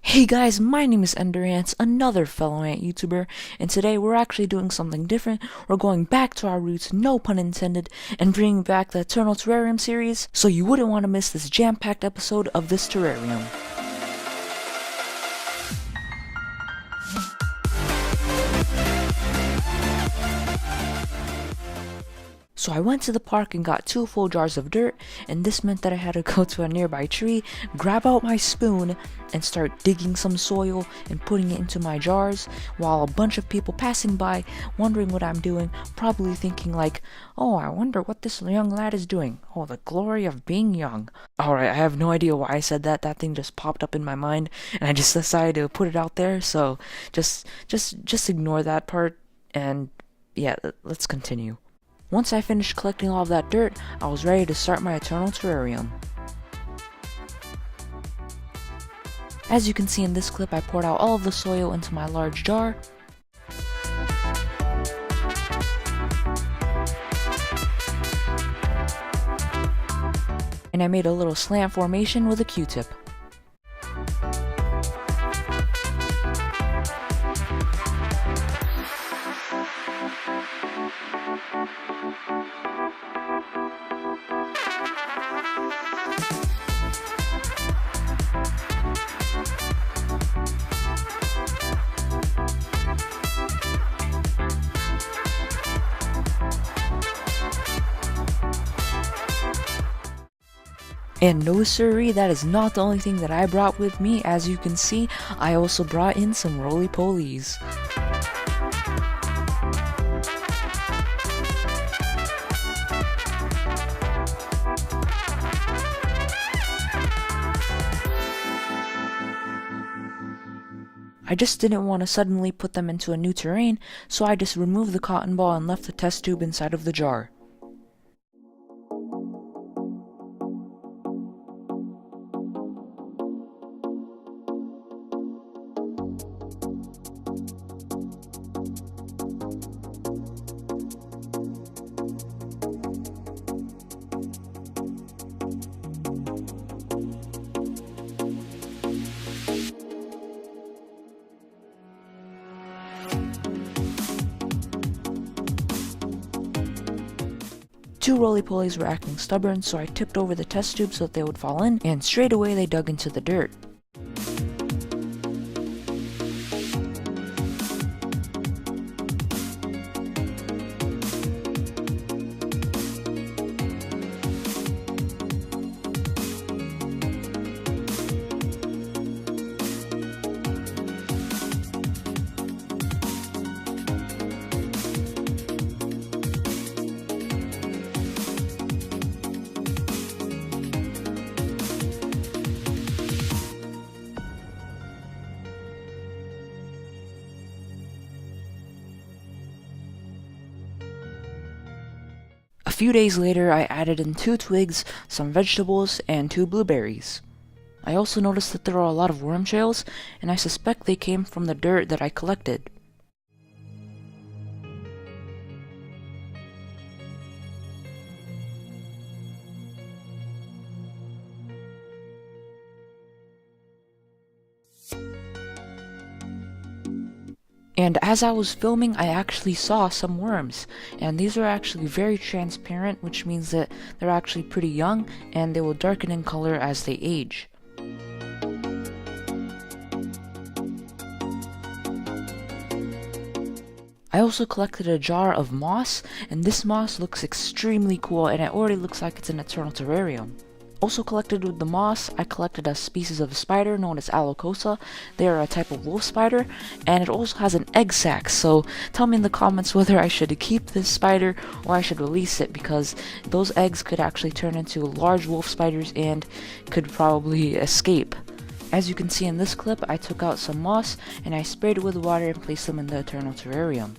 Hey guys, my name is Enderance, another fellow ant YouTuber, and today we're actually doing something different. We're going back to our roots, no pun intended, and bringing back the Eternal Terrarium series, so you wouldn't want to miss this jam-packed episode of this terrarium. So I went to the park and got 2 full jars of dirt, and this meant that I had to go to a nearby tree, grab out my spoon, and start digging some soil and putting it into my jars, while a bunch of people passing by, wondering what I'm doing, probably thinking like, oh, I wonder what this young lad is doing. Oh, the glory of being young. Alright, I have no idea why I said that. That thing just popped up in my mind, and I just decided to put it out there, so just ignore that part, and yeah, let's continue. Once I finished collecting all of that dirt, I was ready to start my Eternal Terrarium. As you can see in this clip, I poured out all of the soil into my large jar. And I made a little slant formation with a Q-tip. And no siree, that is not the only thing that I brought with me. As you can see, I also brought in some roly-polies. I just didn't want to suddenly put them into a new terrain, so I just removed the cotton ball and left the test tube inside of the jar. Two roly-polies were acting stubborn, so I tipped over the test tube so that they would fall in, and straight away they dug into the dirt. A few days later, I added in 2 twigs, some vegetables, and 2 blueberries. I also noticed that there are a lot of worm trails, and I suspect they came from the dirt that I collected. And as I was filming, I actually saw some worms, and these are actually very transparent, which means that they're actually pretty young, and they will darken in color as they age. I also collected a jar of moss, and this moss looks extremely cool, and it already looks like it's an Eternal Terrarium. Also collected with the moss, I collected a species of spider known as Alocosa. They are a type of wolf spider, and it also has an egg sac, so tell me in the comments whether I should keep this spider or I should release it, because those eggs could actually turn into large wolf spiders and could probably escape. As you can see in this clip, I took out some moss and I sprayed it with water and placed them in the Eternal Terrarium.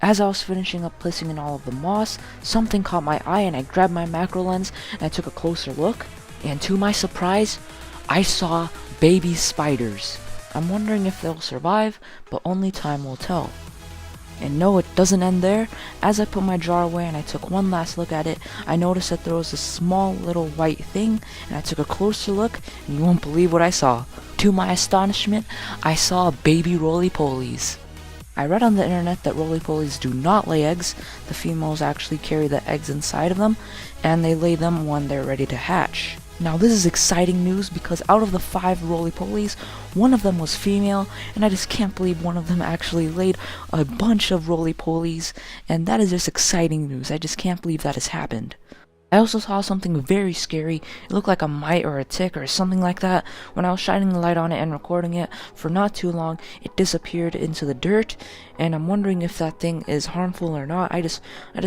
As I was finishing up placing in all of the moss, something caught my eye and I grabbed my macro lens and I took a closer look, and to my surprise, I saw baby spiders. I'm wondering if they'll survive, but only time will tell. And no, it doesn't end there. As I put my jar away and I took one last look at it, I noticed that there was a small little white thing, and I took a closer look, and you won't believe what I saw. To my astonishment, I saw baby roly-polies. I read on the internet that roly-polies do not lay eggs. The females actually carry the eggs inside of them, and they lay them when they're ready to hatch. Now this is exciting news because out of the 5 roly-polies, one of them was female, and I just can't believe one of them actually laid a bunch of roly-polies, and that is just exciting news. I just can't believe that has happened. I also saw something very scary. It looked like a mite or a tick or something like that. When I was shining the light on it and recording it for not too long, it disappeared into the dirt, and I'm wondering if that thing is harmful or not. I just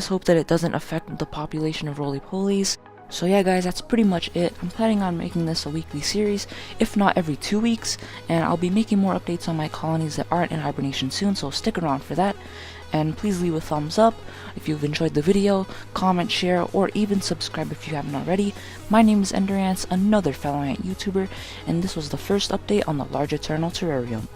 hope that it doesn't affect the population of roly-polies. So yeah guys, that's pretty much it. I'm planning on making this a weekly series, if not every 2 weeks, and I'll be making more updates on my colonies that aren't in hibernation soon, so stick around for that. And please leave a thumbs up if you've enjoyed the video, comment, share, or even subscribe if you haven't already. My name is Enderance, another fellow ant YouTuber, and this was the first update on the Large Eternal Terrarium.